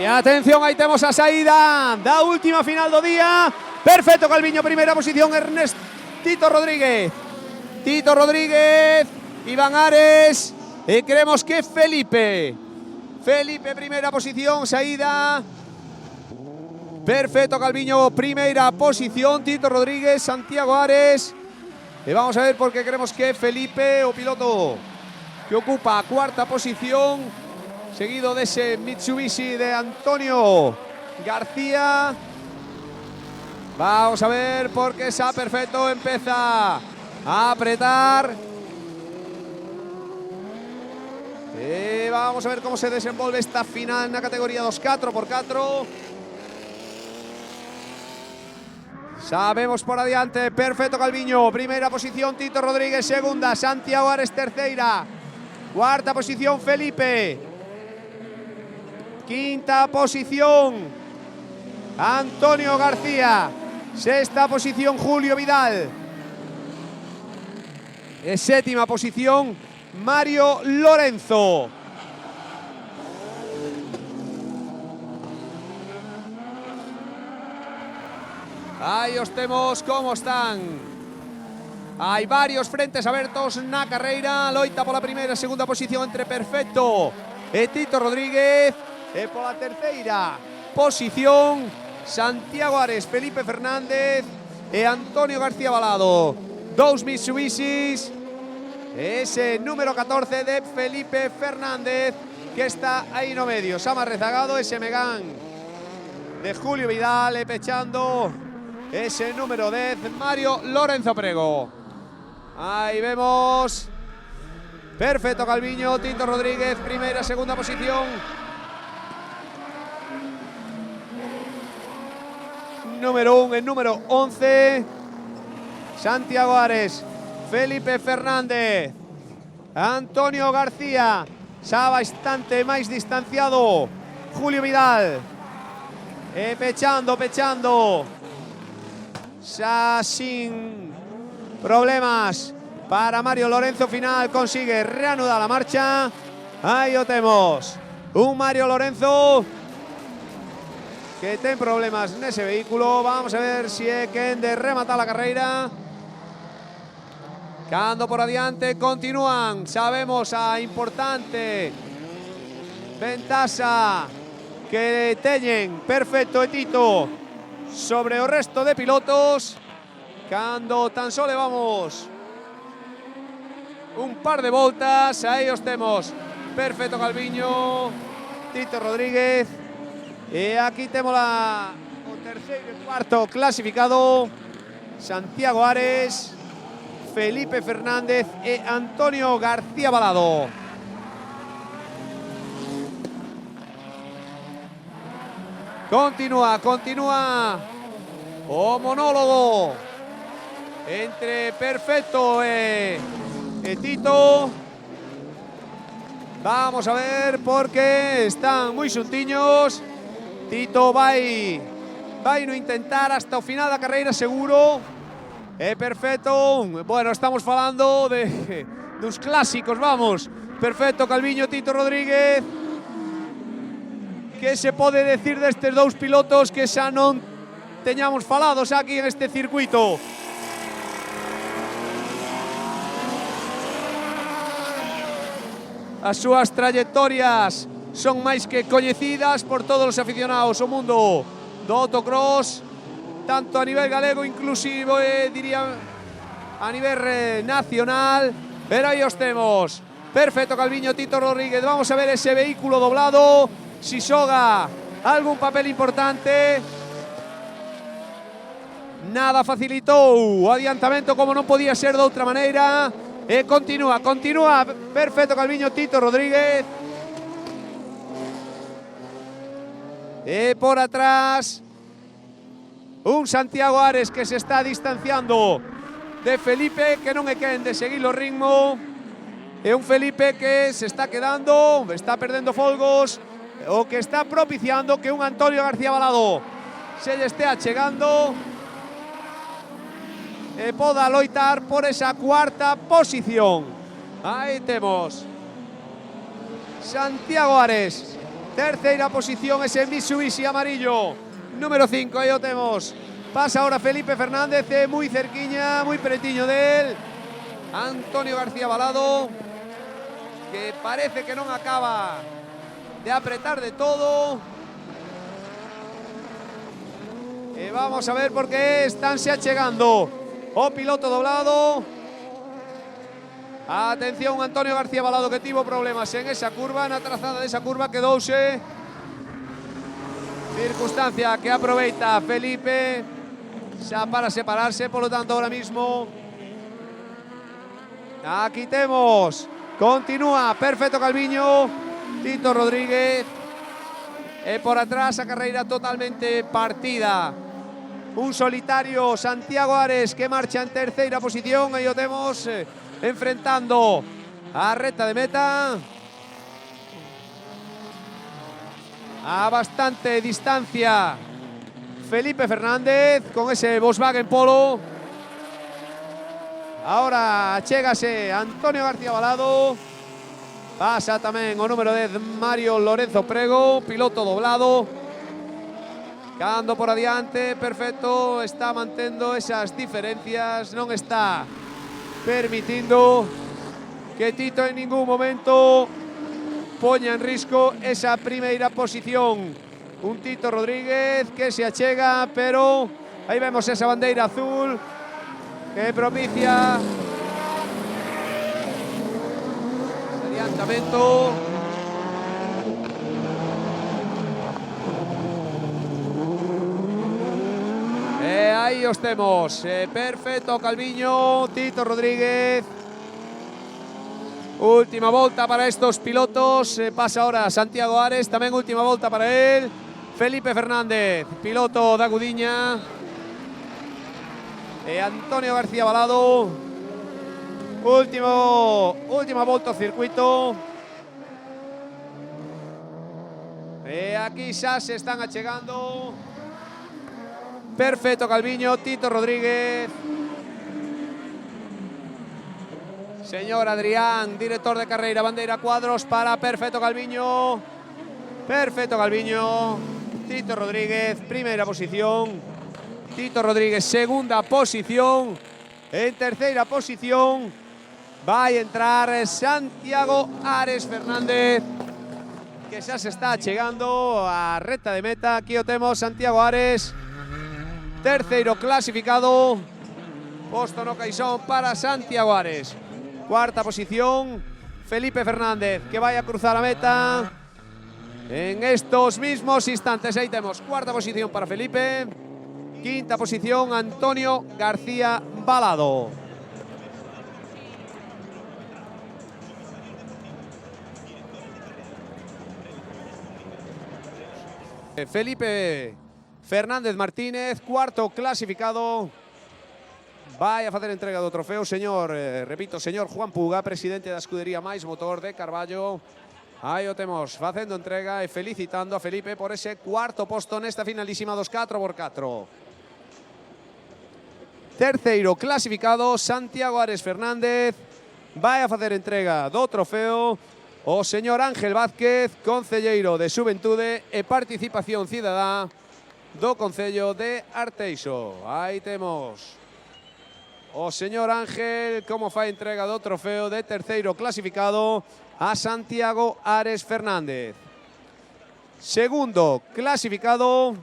E atención, aí temos a saída da última final do día. Perfecto Calviño, primeira posición, Tito Rodríguez, Iván Ares, e creemos que Felipe, primeira posición, saída. Perfecto Calviño, primeira posición, Tito Rodríguez, Santiago Ares. E vamos a ver porque creemos que Felipe, o piloto que ocupa a cuarta posición, seguido de ese Mitsubishi de Antonio García. Vamos a ver porque esa Perfecto empieza a apretar. Y vamos a ver cómo se desenvolve esta final en la categoría 2 4x4. Sabemos por adiante, Perfecto Calviño, primeira posición, Tito Rodríguez, segunda, Santiago Ares, terceira, cuarta posición, Felipe, quinta posición, Antonio García, sexta posición, Julio Vidal, séptima posición, Mario Lorenzo. Aí os temos como están. Hai varios frentes abertos na carreira. Loita pola primeira e segunda posición entre Perfecto e Tito Rodríguez. E pola terceira posición Santiago Ares, Felipe Fernández e Antonio García Balado. Dous Mitsubishis. Ese número 14 de Felipe Fernández que está aí no medio. Sama rezagado, ese Megán de Julio Vidal e pechando ese número 10, Mario Lorenzo Prego. Ahí vemos. Perfecto Calviño, Tito Rodríguez, primera, segunda posición. Número 1, el número 11. Santiago Ares, Felipe Fernández, Antonio García. Xa bastante máis distanciado Julio Vidal. Pechando. Xa sin problemas para Mario Lorenzo. Final consigue reanudar la marcha. Aí o temos, un Mario Lorenzo que ten problemas nese vehículo. Vamos a ver si é quen de rematar la carreira. Cando por adiante continúan. Sabemos a importante ventaxa que teñen Perfecto e Tito sobre o resto de pilotos, cando tan só levamos un par de voltas. Aí os temos, Perfecto Calviño, Tito Rodríguez, e aquí temos o terceiro e cuarto clasificado, Santiago Ares, Felipe Fernández e Antonio García Balado. Continúa o monólogo entre Perfecto e Tito. Vamos a ver porque están moi xuntiños. Tito vai no intentar hasta o final da carreira seguro. Perfecto, bueno, estamos falando dos clásicos, vamos. Perfecto Calviño, Tito Rodríguez. Que se pode decir destes dous pilotos que xa non teñamos falados aquí en este circuito? As súas trayectorias son máis que coñecidas por todos os aficionados ao mundo do autocross, tanto a nivel galego, inclusive diría a nivel nacional. Pero aí os temos, Perfecto Calviño, Tito Rodríguez. Vamos a ver ese vehículo doblado, si xoga algún papel importante. Nada facilitou o adiantamento, como non podía ser de outra maneira. E continúa Perfecto Calviño, Tito Rodríguez. E por atrás un Santiago Ares que se está distanciando de Felipe, que non é quen de seguir o ritmo. E un Felipe que se está quedando, está perdendo folgos, o que está propiciando que un Antonio García Balado se lle estea chegando e poda loitar por esa cuarta posición. Aí temos Santiago Ares Terceira posición ese Mitsubishi amarillo. Número 5, aí o temos. Pasa ahora Felipe Fernández, moi cerquiña, moi pretiño del Antonio García Balado, que parece que non acaba de apretar de todo. E vamos a ver por que estánse achegando o piloto doblado. Atención, Antonio García Balado, que tivo problemas en esa curva, na trazada desa curva quedouse. Circunstancia que aproveita Felipe xa para separarse, polo tanto ahora mismo aquí temos, continúa Perfecto Calviño, Tito Rodríguez, e por atrás a carreira totalmente partida. Un solitario Santiago Ares que marcha en terceira posición, aí o temos enfrentando a recta de meta. A bastante distancia Felipe Fernández con ese Volkswagen Polo. Ahora chégase Antonio García Balado. Pasa tamén o número 10 Mario Lorenzo Prego, piloto doblado. Cando por adiante, Perfecto está mantendo esas diferencias, non está permitindo que Tito en ningún momento poña en risco esa primeira posición. Un Tito Rodríguez que se achega, pero aí vemos esa bandeira azul que propicia adiantamento. E aí os temos, Perfecto Calviño, Tito Rodríguez. Última volta para estos pilotos, pasa ahora Santiago Ares, tamén última volta para él. Felipe Fernández, piloto da Gudiña. E Antonio García Balado, última volta ao circuito. E aquí xa se están achegando Perfecto Calviño, Tito Rodríguez. Señor Adrián, director de carreira, bandeira cuadros para Perfecto Calviño. Perfecto Calviño, Tito Rodríguez, primeira posición. Tito Rodríguez, segunda posición. En terceira posición vai entrar Santiago Ares Fernández, que xa se está chegando a recta de meta. Aquí o temos, Santiago Ares, terceiro clasificado. Posto no caixón para Santiago Ares. Cuarta posición, Felipe Fernández, que vai a cruzar a meta en estos mismos instantes. Ahí tenemos cuarta posición para Felipe. Quinta posición, Antonio García Balado. Felipe Fernández Martínez, cuarto clasificado. Vai a facer entrega do trofeo, señor, repito, señor Juan Puga, presidente da escudería Mais Motor de Carballo. Aí o temos facendo entrega e felicitando a Felipe por ese cuarto posto nesta finalísima dos 4x4. Terceiro clasificado, Santiago Ares Fernández. Vai a facer entrega do trofeo o señor Ángel Vázquez, concelleiro de Xuventude e Participación Cidadá do Concello de Arteixo. Aí temos o señor Ángel como fai entrega do trofeo de terceiro clasificado a Santiago Ares Fernández. Segundo clasificado,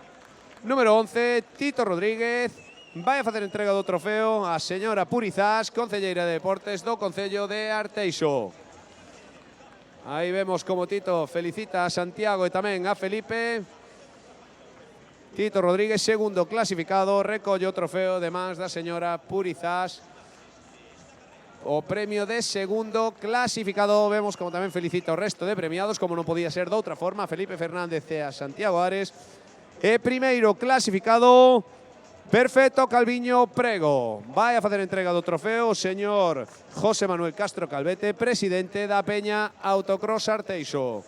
número 11, Tito Rodríguez. Vai a facer entrega do trofeo a señora Purizás, concelleira de Deportes do Concello de Arteixo. Aí vemos como Tito felicita a Santiago e tamén a Felipe. Tito Rodríguez, segundo clasificado, recolle o trofeo de mans da señora Purizás. O premio de segundo clasificado. Vemos como tamén felicita o resto de premiados, como non podía ser de outra forma, a Felipe Fernández e a Santiago Ares. E primeiro clasificado, Perfecto Calviño Prego. Vai a facer entrega do trofeo o señor José Manuel Castro Calvete, presidente da Peña Autocross Arteixo.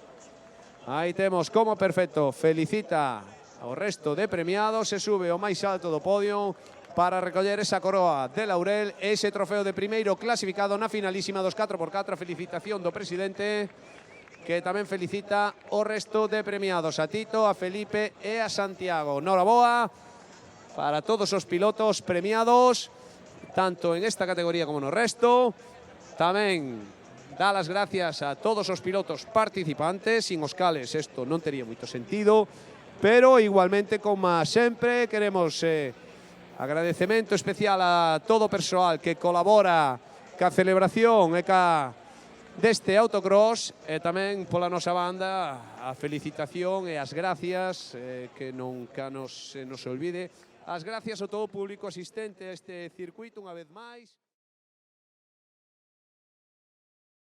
Aí temos como Perfecto felicita ao resto de premiados, se sube ao máis alto do podio para recoller esa coroa de laurel, ese trofeo de primeiro clasificado na finalísima dos 4x4. A felicitación do presidente que tamén felicita o resto de premiados, a Tito, a Felipe e a Santiago. Noraboa para todos os pilotos premiados, tanto en esta categoría como no resto. Tamén dá as gracias a todos os pilotos participantes, sin os cales isto non tería moito sentido, pero igualmente, como sempre, queremos agradecemento especial a todo o persoal que colabora ca celebración e ca deste autocross, e tamén pola nosa banda a felicitación e as gracias, que nunca se nos olvide, as gracias ao todo o público asistente a este circuito unha vez máis.